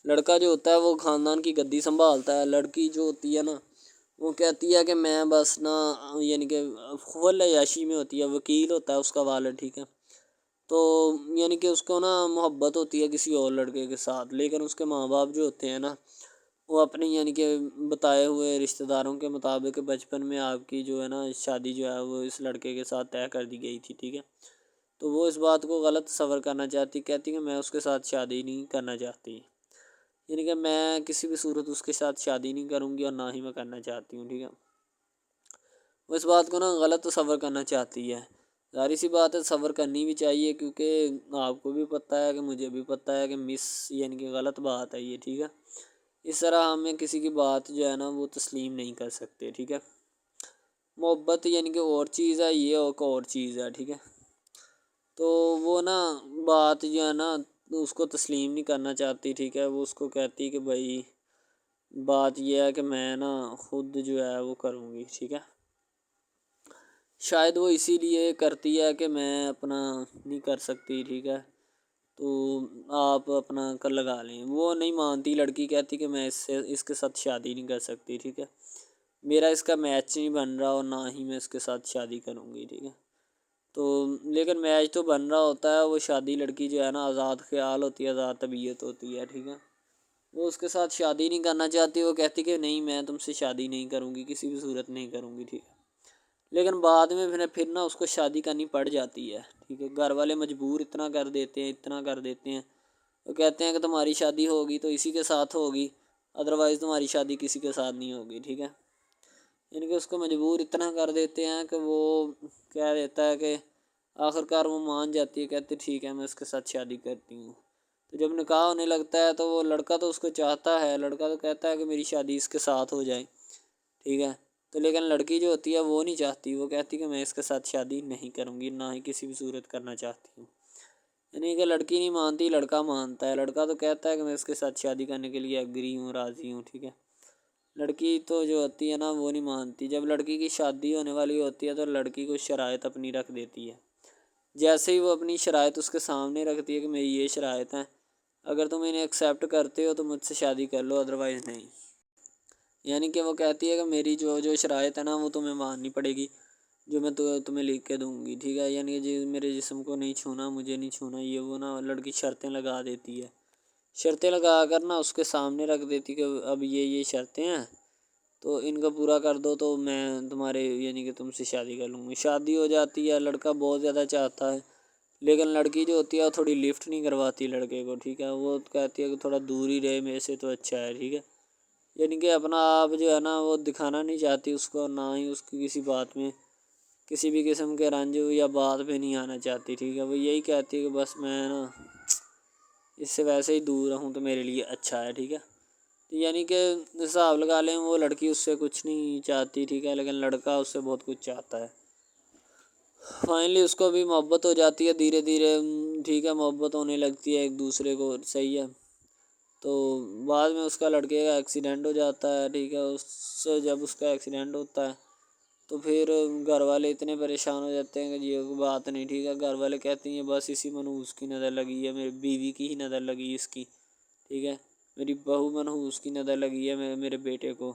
لڑکا جو ہوتا ہے وہ خاندان کی گدی سنبھالتا ہے، لڑکی جو ہوتی ہے نا وہ کہتی ہے کہ میں بس نا یعنی کہ فل عیاشی میں ہوتی ہے، وکیل ہوتا ہے اس کا والد، ٹھیک ہے، تو یعنی کہ اس کو نا محبت ہوتی ہے کسی اور لڑکے کے ساتھ، لیکن اس کے ماں باپ جو ہوتے ہیں نا وہ اپنی یعنی کہ بتائے ہوئے رشتہ داروں کے مطابق بچپن میں آپ کی جو ہے نا شادی جو ہے وہ اس لڑکے کے ساتھ طے کر دی گئی تھی، ٹھیک ہے، تو وہ اس بات کو غلط تصور کرنا چاہتی، کہتی کہ میں اس کے ساتھ شادی نہیں کرنا چاہتی، یعنی کہ میں کسی بھی صورت اس کے ساتھ شادی نہیں کروں گی اور نہ ہی میں کرنا چاہتی ہوں، ٹھیک ہے۔ وہ اس بات کو نا غلط تصور کرنا چاہتی ہے، ظاہر سی بات ہے تصور کرنی بھی چاہیے، کیونکہ آپ کو بھی پتہ ہے کہ مجھے بھی پتہ ہے کہ یعنی کہ غلط بات ہے یہ، ٹھیک ہے۔ اس طرح ہمیں کسی کی بات جو ہے نا وہ تسلیم نہیں کر سکتے، ٹھیک ہے۔ محبت یعنی کہ اور چیز ہے، یہ اور چیز ہے، ٹھیک ہے۔ تو وہ نا بات جو ہے نا اس کو تسلیم نہیں کرنا چاہتی، ٹھیک ہے، وہ اس کو کہتی کہ بھائی بات یہ ہے کہ میں نا خود جو ہے وہ کروں گی، ٹھیک ہے۔ شاید وہ اسی لیے کرتی ہے کہ میں اپنا نہیں کر سکتی، ٹھیک ہے، تو آپ اپنا کر لگا لیں۔ وہ نہیں مانتی، لڑکی کہتی کہ میں اس کے ساتھ شادی نہیں کر سکتی، ٹھیک ہے، میرا اس کا میچ نہیں بن رہا اور نہ ہی میں اس کے ساتھ شادی کروں گی، ٹھیک ہے۔ تو لیکن میچ تو بن رہا ہوتا ہے، وہ شادی لڑکی جو ہے نا آزاد خیال ہوتی ہے، آزاد طبیعت ہوتی ہے، ٹھیک ہے، وہ اس کے ساتھ شادی نہیں کرنا چاہتی، وہ کہتی کہ نہیں میں تم سے شادی نہیں کروں گی، کسی بھی صورت نہیں کروں گی، ٹھیک ہے۔ لیکن بعد میں پھر نا اس کو شادی کرنی پڑ جاتی ہے، ٹھیک ہے، گھر والے مجبور اتنا کر دیتے ہیں، وہ کہتے ہیں کہ تمہاری شادی ہوگی تو اسی کے ساتھ ہوگی، ادروائز تمہاری شادی کسی کے ساتھ نہیں ہوگی، ٹھیک ہے۔ یعنی کہ اس کو مجبور اتنا کر دیتے ہیں کہ وہ کہہ دیتا ہے کہ آخر کار وہ مان جاتی ہے، کہتے ٹھیک ہے میں اس کے ساتھ شادی کرتی ہوں۔ تو جب نکاح ہونے لگتا ہے تو وہ لڑکا تو اس کو چاہتا ہے، لڑکا تو کہتا ہے کہ میری شادی اس کے ساتھ ہو جائے، ٹھیک ہے، تو لیکن لڑکی جو ہوتی ہے وہ نہیں چاہتی، وہ کہتی کہ میں اس کے ساتھ شادی نہیں کروں گی، نہ ہی کسی بھی صورت کرنا چاہتی ہوں۔ یعنی کہ لڑکی نہیں مانتی، لڑکا مانتا ہے، لڑکا تو کہتا ہے کہ میں اس کے ساتھ شادی کرنے کے لیے ایگری ہوں، راضی ہوں، ٹھیک ہے۔ لڑکی تو جو ہوتی ہے نا وہ نہیں مانتی، جب لڑکی کی شادی ہونے والی ہوتی ہے تو لڑکی کو شرائط اپنی رکھ دیتی ہے، جیسے ہی وہ اپنی شرائط اس کے سامنے رکھتی ہے کہ میری یہ شرائط ہیں، اگر تم انہیں ایکسیپٹ کرتے ہو تو مجھ سے شادی کر لو، ادروائز نہیں۔ یعنی کہ وہ کہتی ہے کہ میری جو شرائط ہے نا وہ تمہیں ماننی پڑے گی، جو میں تمہیں لکھ کے دوں گی، ٹھیک ہے، یعنی کہ میرے جسم کو نہیں چھونا، مجھے نہیں چھونا، یہ وہ نا لڑکی شرطیں لگا دیتی ہے، شرطیں لگا کر نا اس کے سامنے رکھ دیتی کہ اب یہ شرطیں ہیں تو ان کو پورا کر دو تو میں تمہارے یعنی کہ تم سے شادی کر لوں گی۔ شادی ہو جاتی ہے، لڑکا بہت زیادہ چاہتا ہے، لیکن لڑکی جو ہوتی ہے وہ تھوڑی لفٹ نہیں کرواتی لڑکے کو، ٹھیک ہے، وہ کہتی ہے کہ تھوڑا دور ہی رہے میرے سے تو اچھا ہے، ٹھیک ہے، یعنی کہ اپنا آپ جو ہے نا وہ دکھانا نہیں چاہتی اس کو، نہ ہی اس کی کسی بات میں کسی بھی قسم کے رنج یا بات پہ نہیں آنا چاہتی، ٹھیک ہے، وہ یہی کہتی ہے کہ بس میں نا اس سے ویسے ہی دور رہوں تو میرے لیے اچھا ہے، ٹھیک ہے۔ یعنی کہ حساب لگا لیں وہ لڑکی اس سے کچھ نہیں چاہتی، ٹھیک ہے، لیکن لڑکا اس سے بہت کچھ چاہتا ہے۔ فائنلی اس کو بھی محبت ہو جاتی ہے دھیرے دھیرے، ٹھیک ہے، محبت ہونے لگتی ہے ایک دوسرے کو، صحیح ہے۔ تو بعد میں اس کا لڑکے کا ایکسیڈنٹ ہو جاتا ہے، ٹھیک ہے، جب اس کا ایکسیڈنٹ ہوتا ہے تو پھر گھر والے اتنے پریشان ہو جاتے ہیں کہ یہ بات نہیں، ٹھیک ہے، گھر والے کہتے ہیں بس اسی منحوس کی نظر لگی ہے، میری بیوی کی ہی نظر لگی اس کی، ٹھیک ہے، میری بہو منحوس کی نظر لگی ہے میرے بیٹے کو،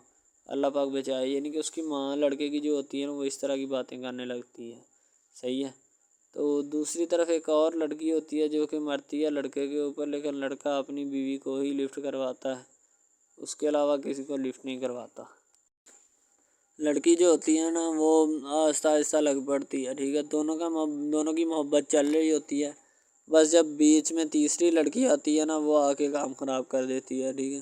اللہ پاک بچائے۔ یعنی کہ اس کی ماں لڑکے کی جو ہوتی ہے نا وہ اس طرح کی باتیں کرنے لگتی ہے، صحیح ہے۔ تو دوسری طرف ایک اور لڑکی ہوتی ہے جو کہ مرتی ہے لڑکے کے اوپر، لیکن لڑکا اپنی بیوی کو ہی لفٹ کرواتا ہے، اس کے علاوہ کسی کو لفٹ نہیں کرواتا۔ لڑکی جو ہوتی ہے نا وہ آہستہ آہستہ لگ پڑتی ہے، ٹھیک ہے، دونوں کی محبت چل رہی ہوتی ہے، بس جب بیچ میں تیسری لڑکی آتی ہے نا وہ آ کے کام خراب کر دیتی ہے، ٹھیک ہے۔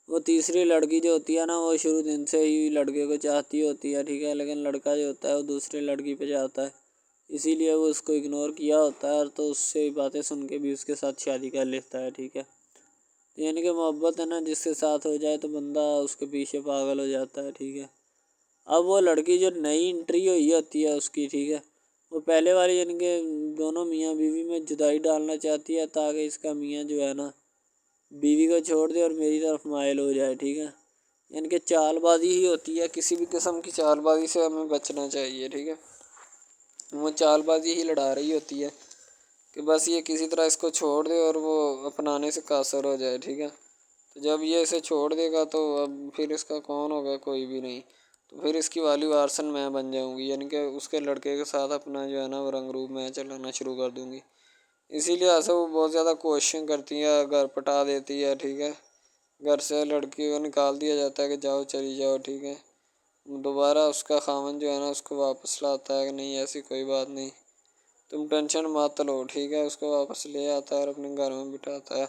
وہ تیسری لڑکی جو ہوتی ہے نا وہ شروع دن سے ہی لڑکے کو چاہتی ہوتی ہے، ٹھیک ہے، لیکن لڑکا جو ہوتا ہے وہ دوسرے لڑکی پہ جاتا ہے، اسی لیے وہ اس کو اگنور کیا ہوتا ہے، اور تو اس سے باتیں سن کے بھی اس کے ساتھ شادی کر لیتا ہے، ٹھیک ہے۔ یعنی کہ محبت ہے نا جس کے ساتھ ہو جائے تو بندہ اس کے پیچھے پاگل ہو جاتا ہے، ٹھیک ہے۔ اب وہ لڑکی جو نئی انٹری ہوئی ہوتی ہے اس کی، ٹھیک ہے، وہ پہلے والی یعنی کہ دونوں میاں بیوی میں جدائی ڈالنا چاہتی ہے تاکہ اس کا میاں جو ہے نا بیوی کو چھوڑ دے اور میری طرف مائل ہو جائے، ٹھیک ہے، یعنی کہ چال بازی ہی ہوتی ہے، کسی بھی قسم کی چال بازی سے ہمیں بچنا چاہیے، ٹھیک ہے۔ وہ چال بازی ہی لڑا رہی ہوتی ہے کہ بس یہ کسی طرح اس کو چھوڑ دے اور وہ اپنانے سے قاصر ہو جائے، ٹھیک ہے۔ تو جب یہ اسے چھوڑ دے گا تو اب پھر اس کا کون ہوگا، کوئی بھی نہیں، تو پھر اس کی والی وارثن میں بن جاؤں گی، یعنی کہ اس کے لڑکے کے ساتھ اپنا جو ہے نا وہ رنگ روپ میں چلانا شروع کر دوں گی۔ اسی لیے ایسا وہ بہت زیادہ کوششیں کرتی ہے، گھر پٹا دیتی ہے، ٹھیک ہے، گھر سے لڑکی کو نکال دیا جاتا ہے کہ جاؤ چلی جاؤ، ٹھیک ہے۔ دوبارہ اس کا خاوند جو ہے نا اس کو واپس لاتا ہے کہ نہیں ایسی کوئی بات نہیں، تم ٹینشن مت لو، ٹھیک ہے، اس کو واپس لے آتا ہے اور اپنے گھر میں بٹھاتا ہے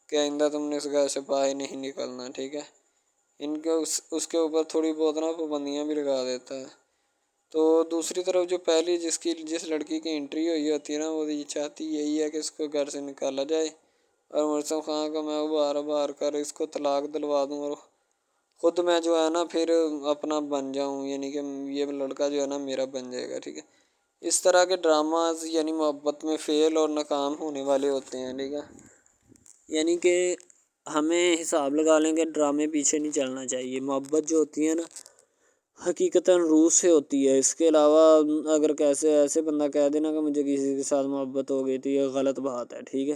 کہ آئندہ تم نے اس گھر سے باہر نہیں نکلنا، ٹھیک ہے۔ ان کے اس کے اوپر تھوڑی بہت نا پابندیاں بھی لگا دیتا ہے۔ تو دوسری طرف جو پہلی جس لڑکی کی انٹری ہوئی ہوتی ہے نا وہ یہ چاہتی یہی ہے کہ اس کو گھر سے نکالا جائے اور مرزم خان کو میں بار کر اس کو طلاق دلوا دوں اور خود میں جو ہے نا پھر اپنا بن جاؤں، یعنی کہ یہ لڑکا جو ہے نا میرا بن جائے گا، ٹھیک ہے۔ اس طرح کے ڈراماز یعنی محبت میں فیل اور ناکام ہونے والے ہوتے ہیں، ٹھیک ہے. یعنی کہ ہمیں حساب لگا لیں کہ ڈرامے پیچھے نہیں چلنا چاہیے. محبت جو ہوتی ہے نا حقیقتاً روح سے ہوتی ہے. اس کے علاوہ اگر ایسے بندہ کہہ دینا کہ مجھے کسی کے ساتھ محبت ہو گئی تھی، یہ غلط بات ہے، ٹھیک ہے.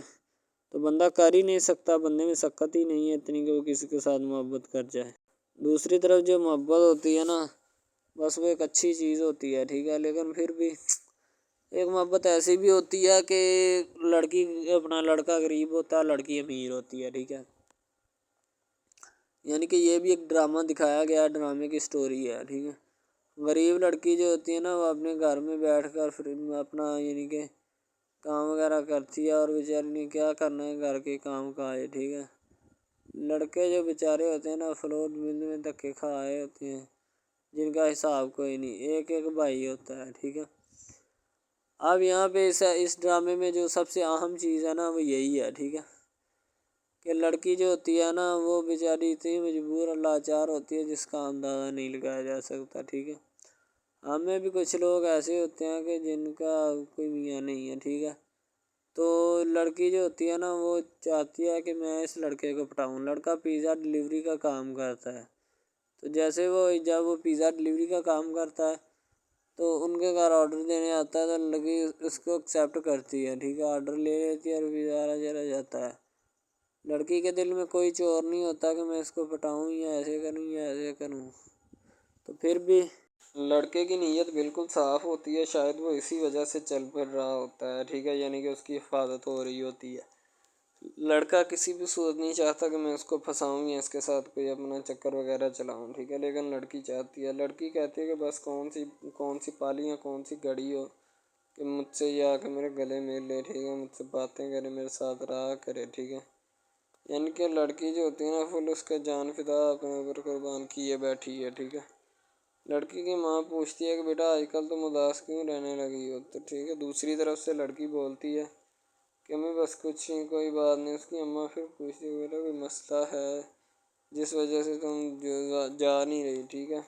تو بندہ کر ہی نہیں سکتا، بندے میں سکت ہی نہیں ہے اتنی کہ وہ کسی کے ساتھ محبت کر جائے. دوسری طرف جو محبت ہوتی ہے نا بس وہ ایک اچھی چیز ہوتی ہے، ٹھیک ہے. لیکن پھر بھی ایک محبت ایسی بھی ہوتی ہے کہ لڑکا غریب ہوتا ہے، لڑکی امیر ہوتی ہے، ٹھیک ہے. یعنی کہ یہ بھی ایک ڈرامہ دکھایا گیا، ڈرامے کی سٹوری ہے، ٹھیک ہے. غریب لڑکی جو ہوتی ہے نا وہ اپنے گھر میں بیٹھ کر پھر اپنا یعنی کہ کام وغیرہ کرتی ہے، اور بیچاری نے کیا کرنا ہے گھر کے کام کاج، ٹھیک ہے. لڑکے جو بیچارے ہوتے ہیں نا فلوٹ مل میں دھکے کھائے ہوتے ہیں، جن کا حساب کوئی نہیں، ایک بھائی ہوتا ہے، ٹھیک ہے. اب یہاں پہ اس ڈرامے میں جو سب سے اہم چیز ہے نا وہ یہی ہے، ٹھیک ہے، کہ لڑکی جو ہوتی ہے نا وہ بیچاری اتنی مجبور اور لاچار ہوتی ہے جس کا اندازہ نہیں لگایا جا سکتا، ٹھیک ہے. ہمیں بھی کچھ لوگ ایسے ہوتے ہیں کہ جن کا کوئی میاں نہیں ہے، ٹھیک ہے. تو لڑکی جو ہوتی ہے نا وہ چاہتی ہے کہ میں اس لڑکے کو پٹاؤں. لڑکا پیزا ڈلیوری کا کام کرتا ہے، تو جیسے جب وہ پیزا ڈلیوری کا کام کرتا ہے تو ان کے گھر آرڈر دینے آتا ہے تو لڑکی اس کو ایکسیپٹ کرتی ہے، ٹھیک ہے. آرڈر لے لیتی ہے اور پیزا چلا جاتا ہے. لڑکی کے دل میں کوئی چور نہیں ہوتا کہ میں اس کو پٹاؤں یا ایسے کروں یا ایسے کروں. تو پھر بھی لڑکے کی نیت بالکل صاف ہوتی ہے، شاید وہ اسی وجہ سے چل پھر رہا ہوتا ہے، ٹھیک ہے. یعنی کہ اس کی حفاظت ہو رہی ہوتی ہے. لڑکا کسی بھی صورت نہیں چاہتا کہ میں اس کو پھنساؤں یا اس کے ساتھ کوئی اپنا چکر وغیرہ چلاؤں، ٹھیک ہے. لیکن لڑکی چاہتی ہے، لڑکی کہتی ہے کہ بس کون سی پالی یا کون سی گھڑی ہو کہ مجھ سے یا کہ میرے گلے مل لے، ٹھیک ہے، مجھ سے باتیں کرے، میرے ساتھ رہا کرے، ٹھیک ہے. یعنی کہ لڑکی جو ہوتی ہے نا فل اس کا جان فدا اپنے اوپر قربان کیے بیٹھی ہے، ٹھیک ہے. لڑکی کی ماں پوچھتی ہے کہ بیٹا آج کل تم اداس کیوں رہنے لگی ہو، تو ٹھیک ہے. دوسری طرف سے لڑکی بولتی ہے کہ میں بس کچھ نہیں، کوئی بات نہیں. اس کی اماں پھر پوچھتی ہے بیٹا کوئی مسئلہ ہے جس وجہ سے تم جا نہیں رہی، ٹھیک ہے.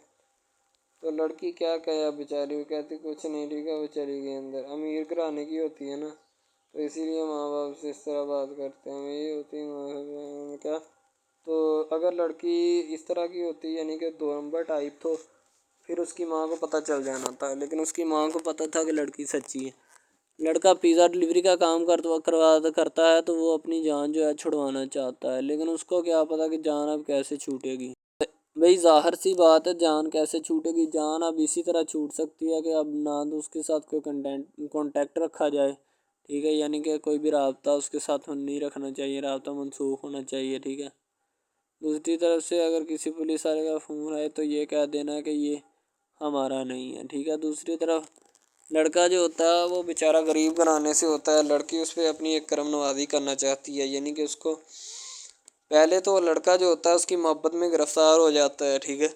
تو لڑکی کیا کہے بیچاری، وہ کہتی کچھ نہیں، ٹھیک ہے. وہ چلی گئی اندر. امیر گھرانے کی ہوتی ہے نا تو اسی لیے ماں باپ سے اس طرح بات کرتے ہیں. یہ ہوتی ہے کیا. تو اگر لڑکی اس طرح کی ہوتی یعنی کہ دو نمبر ٹائپ، تو پھر اس کی ماں کو پتہ چل جانا تھا. لیکن اس کی ماں کو پتہ تھا کہ لڑکی سچی ہے. لڑکا پیزا ڈلیوری کا کام کرتا ہے تو وہ اپنی جان جو ہے چھڑوانا چاہتا ہے، لیکن اس کو کیا پتہ کہ جان اب کیسے چھوٹے گی. بھئی ظاہر سی بات ہے، جان کیسے چھوٹے گی. جان اب اسی طرح چھوٹ سکتی ہے کہ اب نہ تو اس کے ساتھ کوئی کانٹیکٹ رکھا جائے، ٹھیک ہے. یعنی کہ کوئی بھی رابطہ اس کے ساتھ نہیں رکھنا چاہیے، رابطہ منسوخ ہونا چاہیے، ٹھیک ہے. دوسری طرف سے اگر کسی پولیس والے کا فون آئے تو یہ کہہ دینا کہ یہ ہمارا نہیں ہے، ٹھیک ہے. دوسری طرف لڑکا جو ہوتا ہے وہ بیچارہ غریب گھرانے سے ہوتا ہے. لڑکی اس پہ اپنی ایک کرم نوازی کرنا چاہتی ہے. یعنی کہ اس کو پہلے تو لڑکا جو ہوتا ہے اس کی محبت میں گرفتار ہو جاتا ہے، ٹھیک ہے.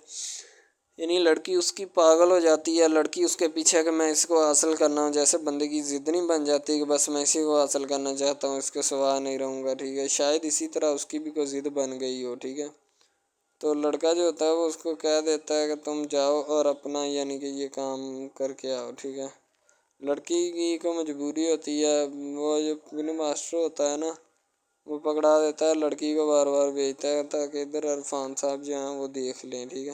یعنی لڑکی اس کی پاگل ہو جاتی ہے. لڑکی اس کے پیچھے کہ میں اس کو حاصل کرنا ہوں، جیسے بندے کی ضد نہیں بن جاتی کہ بس میں اسی کو حاصل کرنا چاہتا ہوں، اس کے سوا نہیں رہوں گا، ٹھیک ہے. شاید اسی طرح اس کی بھی کوئی ضد بن گئی ہو، ٹھیک ہے. تو لڑکا جو ہوتا ہے وہ اس کو کہہ دیتا ہے کہ تم جاؤ اور اپنا یعنی کہ یہ کام کر کے آؤ، ٹھیک ہے. لڑکی کی کو مجبوری ہوتی ہے. وہ جو فلم ماسٹر ہوتا ہے نا وہ پکڑا دیتا ہے لڑکی کو، بار بار بھیجتا ہے تاکہ ادھر عرفان صاحب جو ہیں وہ دیکھ لیں، ٹھیک ہے.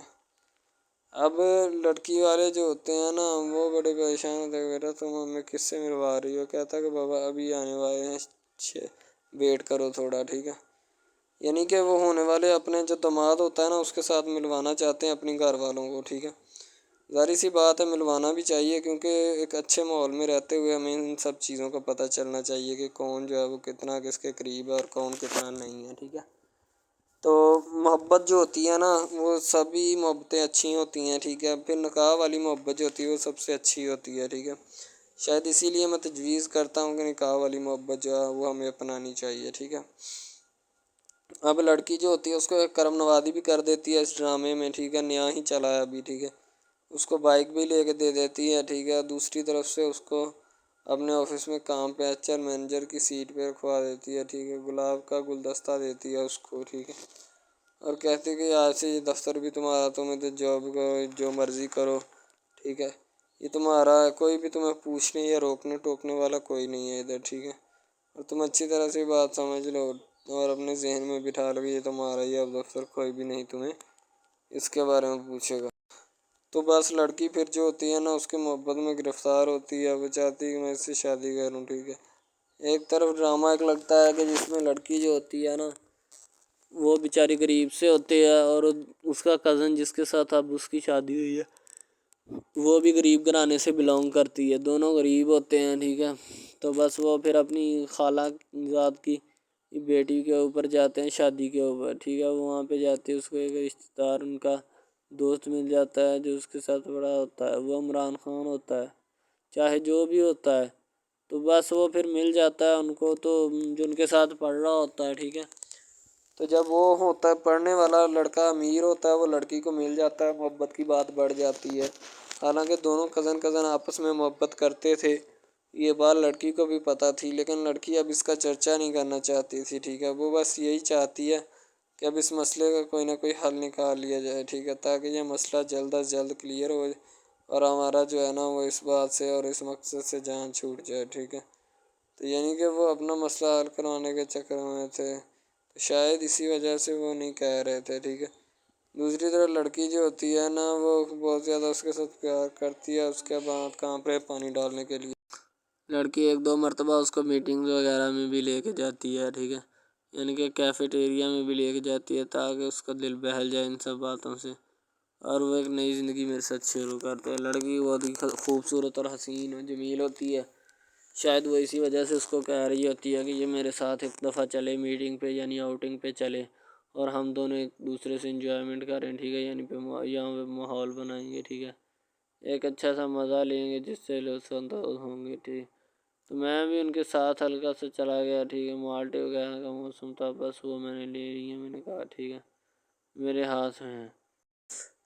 اب لڑکی والے جو ہوتے ہیں نا وہ بڑے پریشان ہوتے ہیں، بیٹا تم ہمیں کس سے ملوا رہی ہو. کہتا ہے کہ بابا ابھی آنے والے ہیں، ویٹ کرو تھوڑا، ٹھیک ہے. یعنی کہ وہ ہونے والے اپنے جو داماد ہوتا ہے نا اس کے ساتھ ملوانا چاہتے ہیں اپنی گھر والوں کو، ٹھیک ہے. ظاہر سی بات ہے ملوانا بھی چاہیے، کیونکہ ایک اچھے ماحول میں رہتے ہوئے ہمیں ان سب چیزوں کا پتہ چلنا چاہیے کہ کون جو ہے وہ کتنا کس کے قریب ہے اور کون کتنا نہیں ہے، ٹھیک ہے. تو محبت جو ہوتی ہے نا وہ سبھی محبتیں اچھی ہوتی ہیں، ٹھیک ہے. پھر نکاح والی محبت جو ہوتی ہے وہ سب سے اچھی ہوتی ہے، ٹھیک ہے. شاید اسی لیے میں تجویز کرتا ہوں کہ نکاح والی محبت جو ہے وہ ہمیں اپنانی چاہیے، ٹھیک ہے. اب لڑکی جو ہوتی ہے اس کو ایک کرم نوازی بھی کر دیتی ہے اس ڈرامے میں، ٹھیک ہے. نیا ہی چلا ہے ابھی، ٹھیک ہے. اس کو بائک بھی لے کے دے دیتی ہے، ٹھیک ہے. دوسری طرف سے اس کو اپنے آفس میں کام پہ ایچ آر مینیجر کی سیٹ پہ رکھوا دیتی ہے، ٹھیک ہے. گلاب کا گلدستہ دیتی ہے اس کو، ٹھیک ہے. اور کہتی ہے کہ آج سے یہ دفتر بھی تمہارا، تمہیں تو جاب کو جو مرضی کرو، ٹھیک ہے. یہ تمہارا ہے، کوئی بھی تمہیں پوچھنے یا روکنے ٹوکنے والا کوئی نہیں ہے ادھر، ٹھیک ہے؟ اور تم اچھی طرح سے بات سمجھ لو اور اپنے ذہن میں بٹھا لو کہ یہ تمہارا ہی اب دفتر، کوئی بھی نہیں تمہیں اس کے بارے میں پوچھے گا۔ تو بس لڑکی پھر جو ہوتی ہے نا اس کے محبت میں گرفتار ہوتی ہے، وہ چاہتی ہے کہ میں اس سے شادی کروں، ٹھیک ہے؟ ایک طرف ڈرامہ ایک لگتا ہے کہ جس میں لڑکی جو ہوتی ہے نا وہ بیچاری غریب سے ہوتی ہے، اور اس کا کزن جس کے ساتھ اب اس کی شادی ہوئی ہے وہ بھی غریب گھرانے سے بلونگ کرتی ہے، دونوں غریب ہوتے ہیں، ٹھیک ہے؟ تو بس وہ پھر اپنی خالہ ذات کی بیٹی کے اوپر جاتے ہیں شادی کے اوپر، ٹھیک ہے؟ وہ وہاں پہ جاتے ہیں، اس کو ایک رشتہ دار ان کا دوست مل جاتا ہے جو اس کے ساتھ بڑا ہوتا ہے، وہ عمران خان ہوتا ہے، چاہے جو بھی ہوتا ہے، تو بس وہ پھر مل جاتا ہے ان کو، تو جو ان کے ساتھ پڑھ رہا ہوتا ہے، ٹھیک ہے؟ تو جب وہ ہوتا ہے پڑھنے والا لڑکا امیر ہوتا ہے، وہ لڑکی کو مل جاتا ہے، محبت کی بات بڑھ جاتی ہے، حالانکہ دونوں کزن آپس میں محبت کرتے تھے، یہ بات لڑکی کو بھی پتہ تھی، لیکن لڑکی اب اس کا چرچا نہیں کرنا چاہتی تھی، ٹھیک ہے؟ وہ بس یہی چاہتی ہے کہ اب اس مسئلے کا کوئی نہ کوئی حل نکال لیا جائے، ٹھیک ہے؟ تاکہ یہ مسئلہ جلد از جلد کلیئر ہو اور ہمارا جو ہے نا وہ اس بات سے اور اس مقصد سے جان چھوٹ جائے، ٹھیک ہے؟ تو یعنی کہ وہ اپنا مسئلہ حل کروانے کے چکر میں تھے، تو شاید اسی وجہ سے وہ نہیں کہہ رہے تھے، ٹھیک ہے؟ دوسری طرف لڑکی جو ہوتی ہے نا وہ بہت زیادہ اس کے ساتھ پیار کرتی ہے، اس کے بعد کہاں پہ پانی ڈالنے کے لیے لڑکی ایک دو مرتبہ اس کو میٹنگز وغیرہ میں بھی لے کے جاتی ہے، ٹھیک ہے؟ یعنی کہ کیفیٹیریا میں بھی لے کے جاتی ہے تاکہ اس کا دل بہل جائے ان سب باتوں سے، اور وہ ایک نئی زندگی میرے ساتھ شروع کرتے ہیں۔ لڑکی بہت ہی خوبصورت اور حسین اور جمیل ہوتی ہے، شاید وہ اسی وجہ سے اس کو کہہ رہی ہوتی ہے کہ یہ میرے ساتھ ایک دفعہ چلے میٹنگ پہ، یعنی آؤٹنگ پہ چلے، اور ہم دونوں ایک دوسرے سے انجوائمنٹ کریں، ٹھیک ہے؟ یعنی یہاں پہ ماحول بنائیں گے، ٹھیک ہے؟ ایک اچھا سا مزہ لیں گے جس سے لطف اندوز ہوں گے، ٹھیک؟ تو میں بھی ان کے ساتھ ہلکا سے چلا گیا، ٹھیک ہے؟ مالٹے وغیرہ کا موسم تھا، بس وہ میں نے لے لی ہے، میں نے کہا ٹھیک ہے میرے ہاتھ میں ہے۔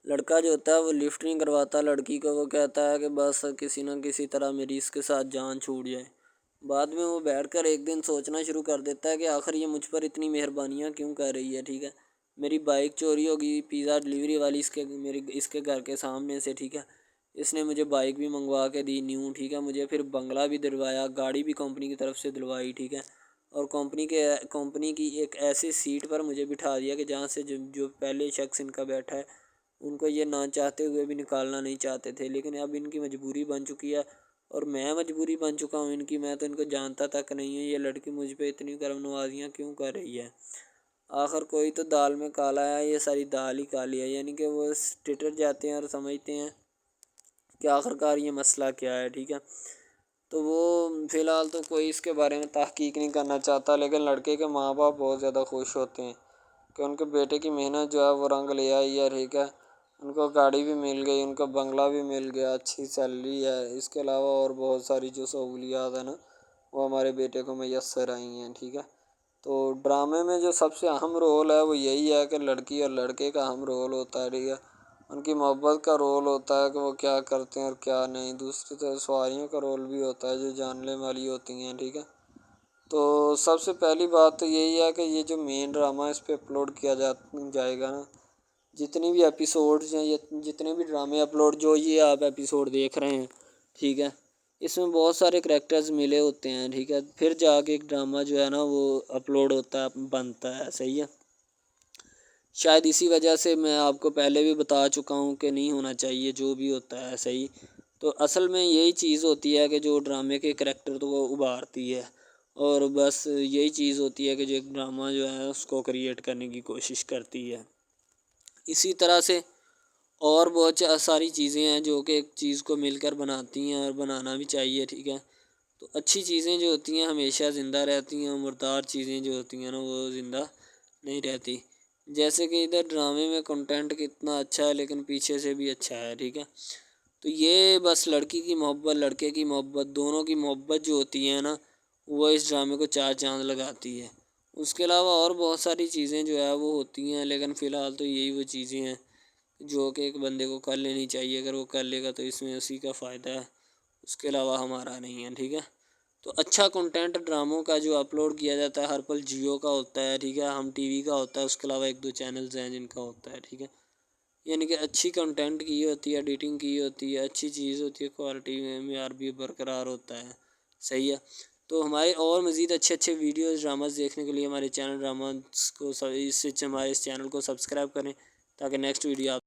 لڑکا جو ہوتا ہے وہ لفٹ نہیں کرواتا لڑکی کو، وہ کہتا ہے کہ بس کسی نہ کسی طرح میری اس کے ساتھ جان چھوٹ جائے۔ بعد میں وہ بیٹھ کر ایک دن سوچنا شروع کر دیتا ہے کہ آخر یہ مجھ پر اتنی مہربانیاں کیوں کر رہی ہے، ٹھیک ہے؟ میری بائک چوری ہوگی، پیزا ڈلیوری والی اس کے گھر کے سامنے سے، ٹھیک ہے؟ اس نے مجھے بائک بھی منگوا کے دی نیو، ٹھیک ہے؟ مجھے پھر بنگلہ بھی دلوایا، گاڑی بھی کمپنی کی طرف سے دلوائی، ٹھیک ہے؟ اور کمپنی کی ایک ایسی سیٹ پر مجھے بٹھا دیا کہ جہاں سے جو پہلے شخص ان کا بیٹھا ہے ان کو یہ نہ چاہتے ہوئے بھی نکالنا نہیں چاہتے تھے، لیکن اب ان کی مجبوری بن چکی ہے، اور میں مجبوری بن چکا ہوں ان کی، میں تو ان کو جانتا تک نہیں ہوں، یہ لڑکی مجھ پہ اتنی کرم نوازیاں کیوں کر رہی ہے؟ آخر کوئی تو دال میں کالا ہے، یہ ساری دال ہی کالی ہے، یعنی کہ وہ ٹٹر جاتے ہیں اور سمجھتے ہیں کہ آخر کار یہ مسئلہ کیا ہے، ٹھیک ہے؟ تو وہ فی الحال تو کوئی اس کے بارے میں تحقیق نہیں کرنا چاہتا، لیکن لڑکے کے ماں باپ بہت زیادہ خوش ہوتے ہیں کہ ان کے بیٹے کی محنت جو ہے وہ رنگ لے آئی ہے، ٹھیک ہے؟ ان کو گاڑی بھی مل گئی، ان کو بنگلہ بھی مل گیا، اچھی سیلری ہے، اس کے علاوہ اور بہت ساری جو سہولیات ہیں نا وہ ہمارے بیٹے کو میسر آئی ہیں، ٹھیک ہے؟ تو ڈرامے میں جو سب سے اہم رول ہے وہ یہی ہے کہ لڑکی اور لڑکے کا اہم رول ہوتا ہے، ٹھیک ہے؟ ان کی محبت کا رول ہوتا ہے کہ وہ کیا کرتے ہیں اور کیا نہیں، دوسری طرف سواریوں کا رول بھی ہوتا ہے جو جاننے والی ہوتی ہیں، ٹھیک ہے؟ تو سب سے پہلی بات تو یہی ہے کہ یہ جو مین ڈرامہ ہے اس پہ اپلوڈ کیا جائے گا نا، جتنی بھی ایپیسوڈز ہیں، جتنے بھی ڈرامے اپلوڈ جو یہ آپ ایپیسوڈ دیکھ رہے ہیں، ٹھیک ہے؟ اس میں بہت سارے کریکٹرز ملے ہوتے ہیں، ٹھیک ہے؟ پھر جا کے ایک ڈرامہ جو ہے نا وہ اپلوڈ ہوتا ہے، بنتا ہے، صحیح ہے؟ شاید اسی وجہ سے میں آپ کو پہلے بھی بتا چکا ہوں کہ نہیں ہونا چاہیے جو بھی ہوتا ہے، صحیح؟ تو اصل میں یہی چیز ہوتی ہے کہ جو ڈرامے کے کریکٹر تو وہ ابھارتی ہے، اور بس یہی چیز ہوتی ہے کہ جو ایک ڈرامہ جو ہے اس کو کریٹ کرنے کی کوشش کرتی ہے۔ اسی طرح سے اور بہت ساری چیزیں ہیں جو کہ ایک چیز کو مل کر بناتی ہیں اور بنانا بھی چاہیے، ٹھیک ہے؟ تو اچھی چیزیں جو ہوتی ہیں ہمیشہ زندہ رہتی ہیں، مردار چیزیں جو ہوتی ہیں نا وہ زندہ نہیں رہتی، جیسے کہ ادھر ڈرامے میں کنٹینٹ کتنا اچھا ہے لیکن پیچھے سے بھی اچھا ہے، ٹھیک ہے؟ تو یہ بس لڑکی کی محبت لڑکے کی محبت دونوں کی محبت جو ہوتی ہے نا وہ اس ڈرامے کو چار چاند لگاتی ہے۔ اس کے علاوہ اور بہت ساری چیزیں جو ہے وہ ہوتی ہیں، لیکن فی الحال تو یہی وہ چیزیں ہیں جو کہ ایک بندے کو کر لینی چاہیے، اگر وہ کر لے گا تو اس میں اسی کا فائدہ ہے، اس کے علاوہ ہمارا نہیں ہے، ٹھیک ہے؟ تو اچھا کنٹینٹ ڈراموں کا جو اپلوڈ کیا جاتا ہے ہر پل جیو کا ہوتا ہے، ٹھیک ہے؟ ہم ٹی وی کا ہوتا ہے، اس کے علاوہ ایک دو چینلز ہیں جن کا ہوتا ہے، ٹھیک ہے؟ یعنی کہ اچھی کنٹینٹ کی ہوتی ہے، ایڈیٹنگ کی ہوتی ہے، اچھی چیز ہوتی ہے، کوالٹی میں معیار بھی برقرار ہوتا ہے. صحیح ہے. تو ہمارے اور مزید اچھے ویڈیوز ڈراماز دیکھنے کے لیے ہمارے چینل ڈراماز کو ہمارے اس چینل کو سبسکرائب کریں تاکہ نیکسٹ ویڈیو آپ